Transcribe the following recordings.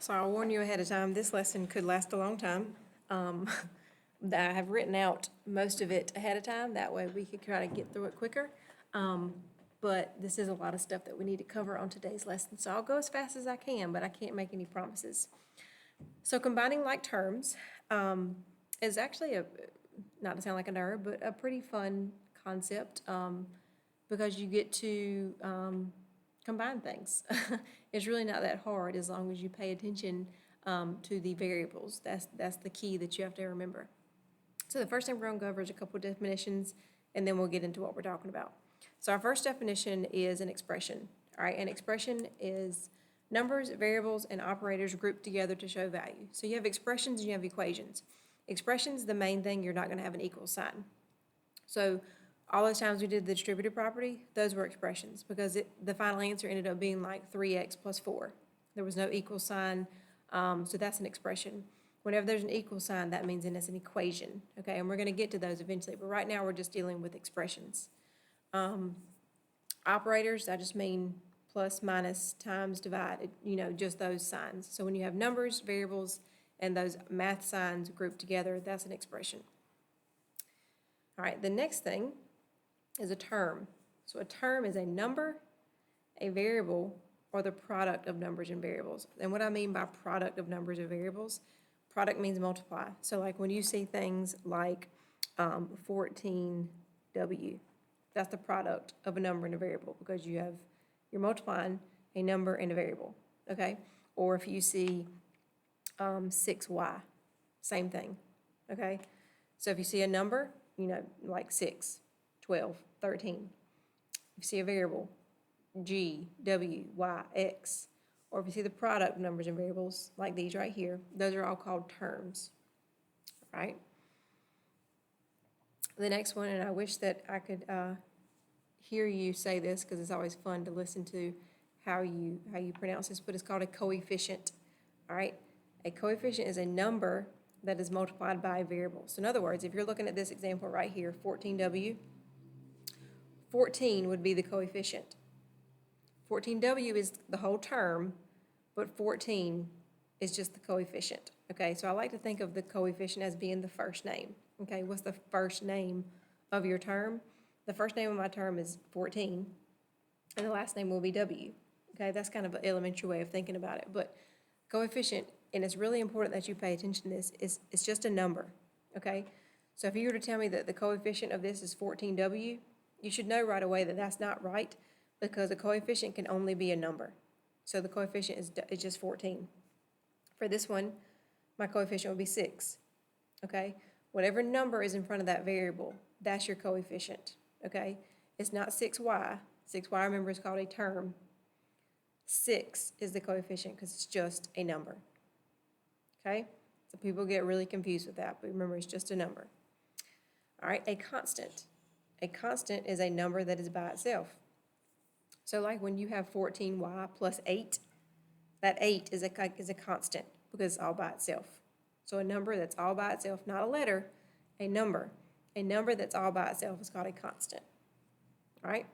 So I'll warn you ahead of time, this lesson could last a long time. Um, I have written out most of it ahead of time, that way we could try to get through it quicker. But this is a lot of stuff that we need to cover on today's lesson, so I'll go as fast as I can, but I can't make any promises. So combining like terms is actually not to sound like a nerd, but a pretty fun concept because you get to combine things. It's really not that hard as long as you pay attention to the variables. That's the key that you have to remember. So the first thing we're going to go over is a couple of definitions, and then we'll get into what we're talking about. So our first definition is an expression. All right, an expression is numbers, variables, and operators grouped together to show value. So you have expressions and you have equations. Expressions, the main thing, you're not going to have an equal sign. So all those times we did the distributive property, those were expressions because the final answer ended up being like 3x plus 4. There was no equal sign, so that's an expression. Whenever there's an equal sign, that means then it's an equation, okay? And we're going to get to those eventually, but right now we're just dealing with expressions. Operators, I just mean plus, minus, times, divided, just those signs. So when you have numbers, variables, and those math signs grouped together, that's an expression. All right, the next thing is a term. So a term is a number, a variable, or the product of numbers and variables. And what I mean by product of numbers and variables, product means multiply. So like when you see things like 14W, that's the product of a number and a variable because you're multiplying a number and a variable, okay? Or if you see 6Y, same thing, okay? So if you see a number, like 6, 12, 13. If you see a variable, G, W, Y, X, or if you see the product of numbers and variables, like these right here, those are all called terms, right? The next one, and I wish that I could hear you say this because it's always fun to listen to how you pronounce this, but it's called a coefficient, all right? A coefficient is a number that is multiplied by a variable. So in other words, if you're looking at this example right here, 14W, 14 would be the coefficient. 14W is the whole term, but 14 is just the coefficient, okay? So I like to think of the coefficient as being the first name, okay? What's the first name of your term? The first name of my term is 14, and the last name will be W, okay? That's kind of an elementary way of thinking about it, but coefficient, and it's really important that you pay attention to this, it's just a number, okay? So if you were to tell me that the coefficient of this is 14W, you should know right away that that's not right because a coefficient can only be a number. So the coefficient is just 14. For this one, my coefficient would be 6, okay? Whatever number is in front of that variable, that's your coefficient, okay? It's not 6y. 6y, remember, is called a term. 6 is the coefficient because it's just a number, okay? So people get really confused with that, but remember, it's just a number. All right, a constant. A constant is a number that is by itself. So like when you have 14y plus 8, that 8 is a constant because it's all by itself. So a number that's all by itself, not a letter, a number. A number that's all by itself is called a constant. All right?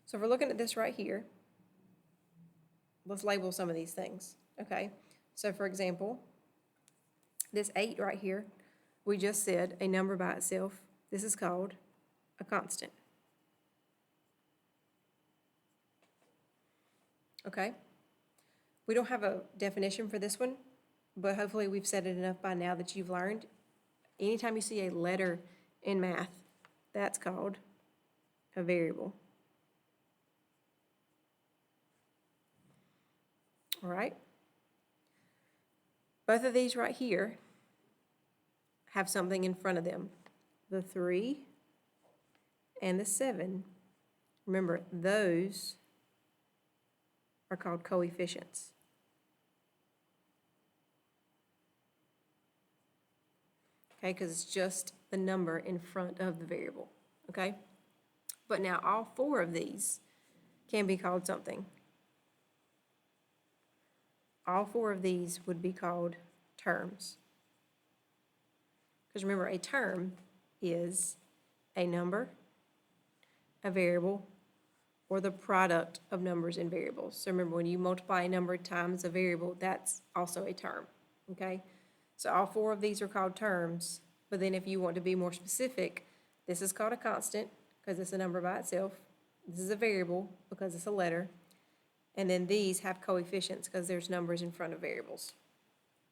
So if we're looking at this right here, let's label some of these things, okay? So for example, this 8 right here, we just said a number by itself. This is called a constant. Okay? We don't have a definition for this one, but hopefully we've said it enough by now that you've learned. Anytime you see a letter in math, that's called a variable. All right? Both of these right here have something in front of them. The 3 and the 7. Remember, those are called coefficients. Okay, because it's just the number in front of the variable, okay? But now all 4 of these can be called something. All 4 of these would be called terms. Because remember, a term is a number, a variable, or the product of numbers and variables. So remember, when you multiply a number times a variable, that's also a term, okay? So all four of these are called terms, but then if you want to be more specific, this is called a constant because it's a number by itself. This is a variable because it's a letter. And then these have coefficients because there's numbers in front of variables.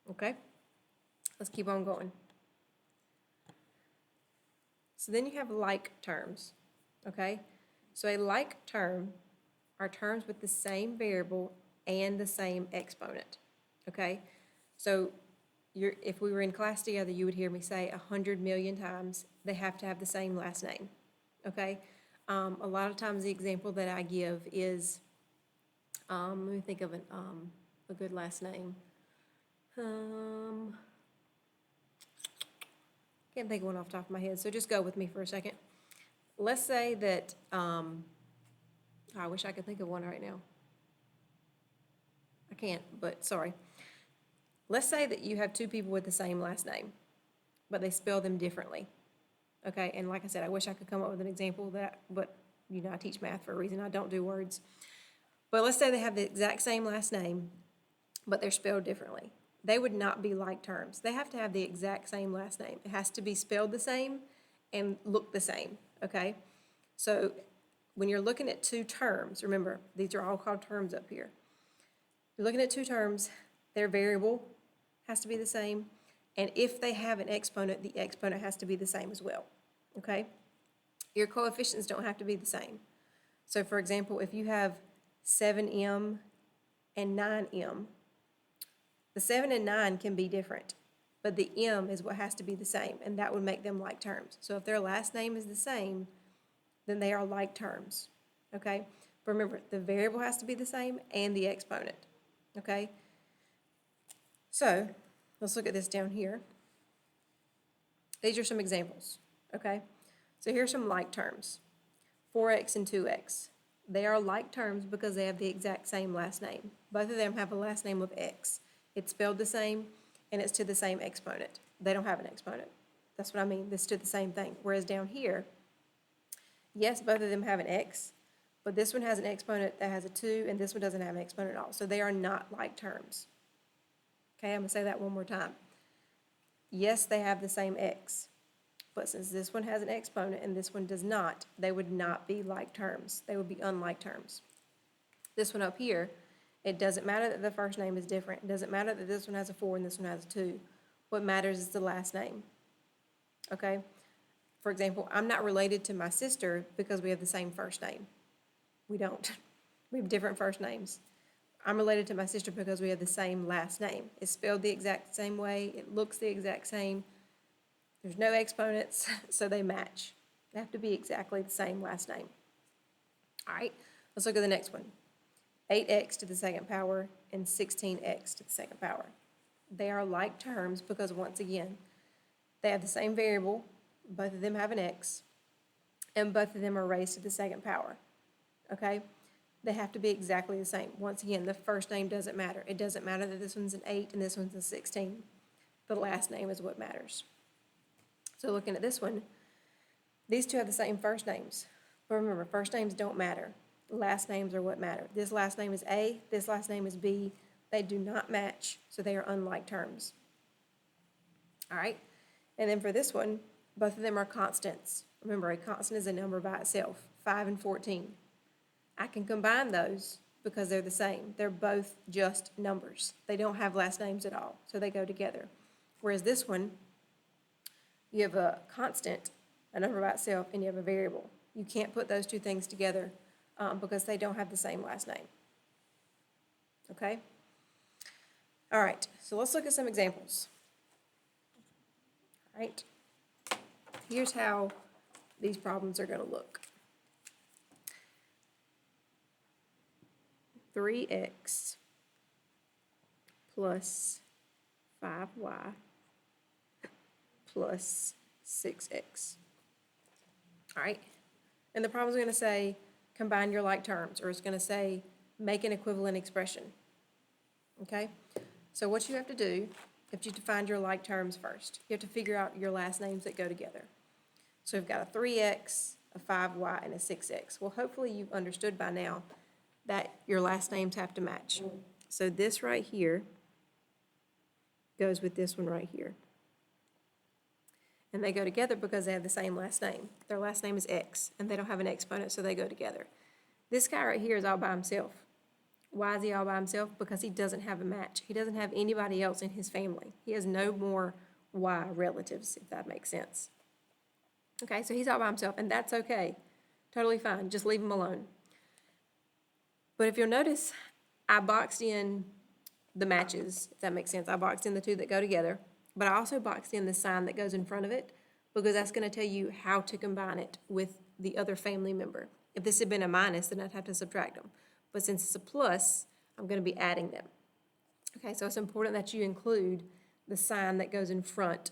Okay? Let's keep on going. So then you have like terms, okay? So a like term are terms with the same variable and the same exponent, okay? So if we were in class together, you would hear me say 100 million times, they have to have the same last name, okay? A lot of times the example that I give is, let me think of a good last name. Can't think of one off the top of my head, so just go with me for a second. Let's say that, I wish I could think of one right now. I can't, but sorry. Let's say that you have two people with the same last name, but they spell them differently. Okay, and like I said, I wish I could come up with an example of that, but you know, I teach math for a reason. I don't do words. But let's say they have the exact same last name, but they're spelled differently. They would not be like terms. They have to have the exact same last name. It has to be spelled the same and look the same, okay? So when you're looking at two terms, remember, these are all called terms up here. You're looking at two terms, their variable has to be the same, and if they have an exponent, the exponent has to be the same as well, okay? Your coefficients don't have to be the same. So for example, if you have 7m and 9m, the 7 and 9 can be different, but the m is what has to be the same, and that would make them like terms. So if their last name is the same, then they are like terms, okay? But remember, the variable has to be the same and the exponent, okay? So let's look at this down here. These are some examples, okay? So here's some like terms, 4x and 2x. They are like terms because they have the exact same last name. Both of them have a last name of x. It's spelled the same, and it's to the same exponent. They don't have an exponent. That's what I mean, it's to the same thing. Whereas down here, yes, both of them have an x, but this one has an exponent that has a 2, and this one doesn't have an exponent at all. So they are not like terms. Okay, I'm going to say that one more time. Yes, they have the same x, but since this one has an exponent and this one does not, they would not be like terms. They would be unlike terms. This one up here, it doesn't matter that the first name is different. It doesn't matter that this one has a 4 and this one has a 2. What matters is the last name, okay? For example, I'm not related to my sister because we have the same first name. We don't. We have different first names. I'm related to my sister because we have the same last name. It's spelled the exact same way. It looks the exact same. There's no exponents, so they match. They have to be exactly the same last name. All right, let's look at the next one. 8x to the second power and 16x to the second power. They are like terms because, once again, they have the same variable. Both of them have an x, and both of them are raised to the second power, okay? They have to be exactly the same. Once again, the first name doesn't matter. It doesn't matter that this one's an 8 and this one's a 16. The last name is what matters. So looking at this one, these two have the same first names. But remember, first names don't matter. Last names are what matter. This last name is A, this last name is B. They do not match, so they are unlike terms. All right? And then for this one, both of them are constants. Remember, a constant is a number by itself, 5 and 14. I can combine those because they're the same. They're both just numbers. They don't have last names at all, so they go together. Whereas this one, you have a constant, a number by itself, and you have a variable. You can't put those two things together because they don't have the same last name. Okay? All right, so let's look at some examples. All right, here's how these problems are going to look. 3x plus 5y plus 6x. All right, and the problem's going to say combine your like terms, or it's going to say make an equivalent expression. Okay, so what you have to do, if you have to find your like terms first, you have to figure out your last names that go together. So we've got a 3x, a 5y, and a 6x. Well, hopefully you've understood by now that your last names have to match. So this right here goes with this one right here. And they go together because they have the same last name. Their last name is X, and they don't have an exponent, so they go together. This guy right here is all by himself. Why is he all by himself? Because he doesn't have a match. He doesn't have anybody else in his family. He has no more Y relatives, if that makes sense. Okay, so he's all by himself, and that's okay. Totally fine. Just leave him alone. But if you'll notice, I boxed in the matches, if that makes sense. I boxed in the two that go together, but I also boxed in the sign that goes in front of it because that's going to tell you how to combine it with the other family member. If this had been a minus, then I'd have to subtract them. But since it's a plus, I'm going to be adding them. Okay, so it's important that you include the sign that goes in front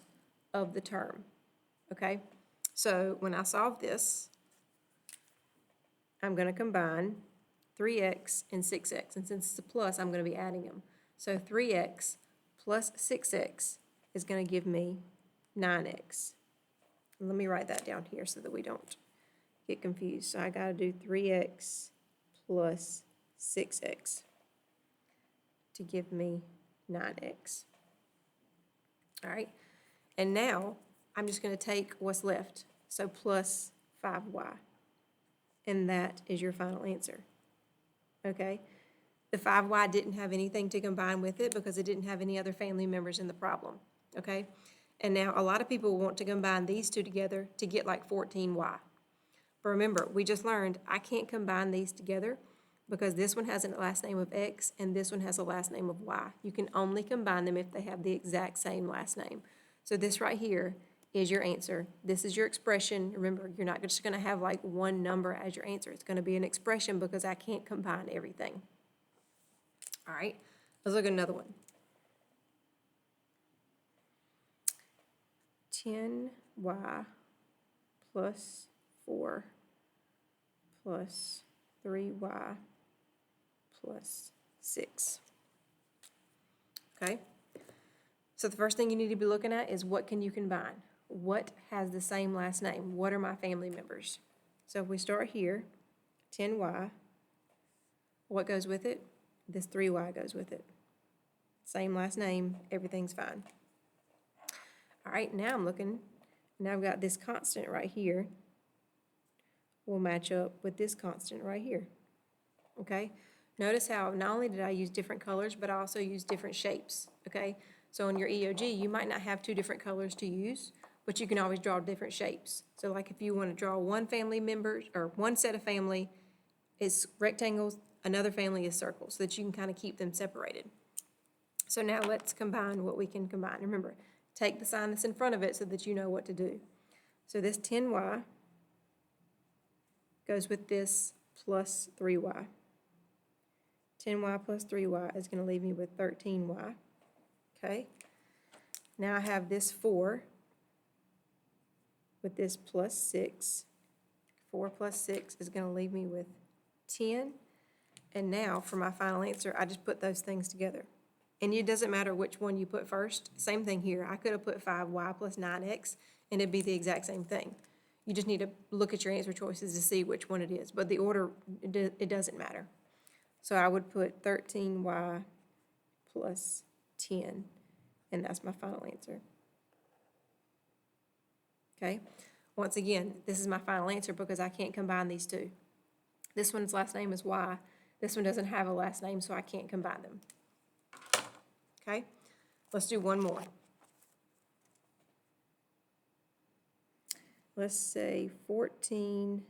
of the term. Okay, so when I solve this, I'm going to combine 3x and 6x. And since it's a plus, I'm going to be adding them. So 3x plus 6x is going to give me 9x. And let me write that down here so that we don't get confused. So I got to do 3x plus 6x to give me 9x. All right, and now I'm just going to take what's left, so plus 5y, and that is your final answer. Okay, the 5y didn't have anything to combine with it because it didn't have any other family members in the problem. Okay, and now a lot of people want to combine these two together to get like 14y. But remember, we just learned I can't combine these together because this one has a last name of X and this one has a last name of Y. You can only combine them if they have the exact same last name. So this right here is your answer. This is your expression. Remember, you're not just going to have like one number as your answer. It's going to be an expression because I can't combine everything. All right, let's look at another one. 10y plus 4 plus 3y plus 6. Okay? So the first thing you need to be looking at is what can you combine? What has the same last name? What are my family members? So if we start here, 10y, what goes with it? This 3y goes with it. Same last name, everything's fine. All right, now I'm looking, now I've got this constant right here will match up with this constant right here. Okay? Notice how not only did I use different colors, but I also used different shapes. Okay? So in your EOG, you might not have two different colors to use, but you can always draw different shapes. So like if you want to draw one family member or one set of family is rectangles, another family is circles, so that you can kind of keep them separated. So now let's combine what we can combine. Remember, take the sign that's in front of it so that you know what to do. So this 10y goes with this plus 3y. 10y plus 3y is going to leave me with 13y. Okay? Now I have this 4 with this plus 6. 4 plus 6 is going to leave me with 10. And now for my final answer, I just put those things together. And it doesn't matter which one you put first. Same thing here. I could have put 5y plus 9x, and it'd be the exact same thing. You just need to look at your answer choices to see which one it is. But the order, it doesn't matter. So I would put 13y plus 10, and that's my final answer. Okay? Once again, this is my final answer because I can't combine these two. This one's last name is Y. This one doesn't have a last name, so I can't combine them. Okay? Let's do one more. Let's say 14g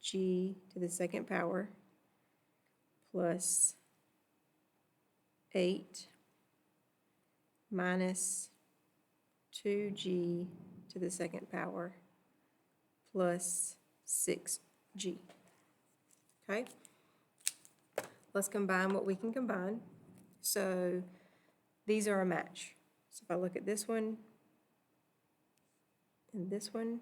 to the second power plus 8 minus 2g to the second power plus 6g. Okay? Let's combine what we can combine. So these are a match. So if I look at this one and this one,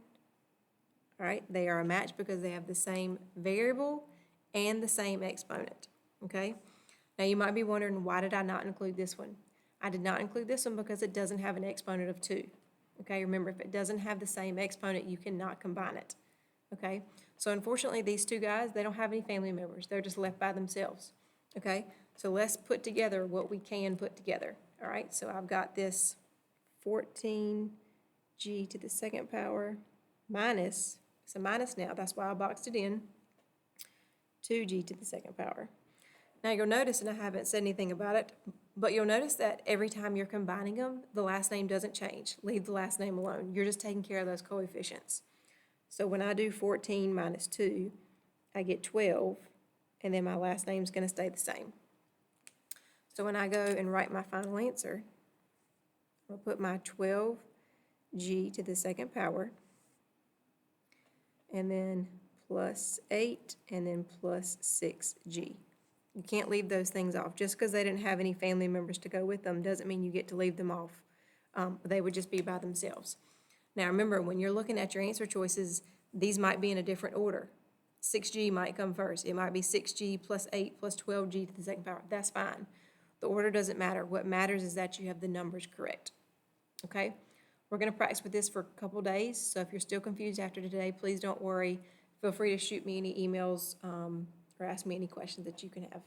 all right, they are a match because they have the same variable and the same exponent, okay? Now you might be wondering, why did I not include this one? I did not include this one because it doesn't have an exponent of 2, okay? Remember, if it doesn't have the same exponent, you cannot combine it, okay? So unfortunately, these two guys, they don't have any family members. They're just left by themselves, okay? So let's put together what we can put together, all right? So I've got this 14g to the second power minus, it's a minus now, that's why I boxed it in, 2g to the second power. Now you'll notice, and I haven't said anything about it, but you'll notice that every time you're combining them, the last name doesn't change. Leave the last name alone. You're just taking care of those coefficients. So when I do 14 minus 2, I get 12, and then my last name's going to stay the same. So when I go and write my final answer, I'll put my 12g to the second power, and then plus 8, and then plus 6g. You can't leave those things off. Just because they didn't have any family members to go with them doesn't mean you get to leave them off. They would just be by themselves. Now remember, when you're looking at your answer choices, these might be in a different order. 6g might come first. It might be 6g plus 8 plus 12g to the second power. That's fine. The order doesn't matter. What matters is that you have the numbers correct. Okay? We're going to practice with this for a couple days, so if you're still confused after today, please don't worry. Feel free to shoot me any emails or ask me any questions that you can have.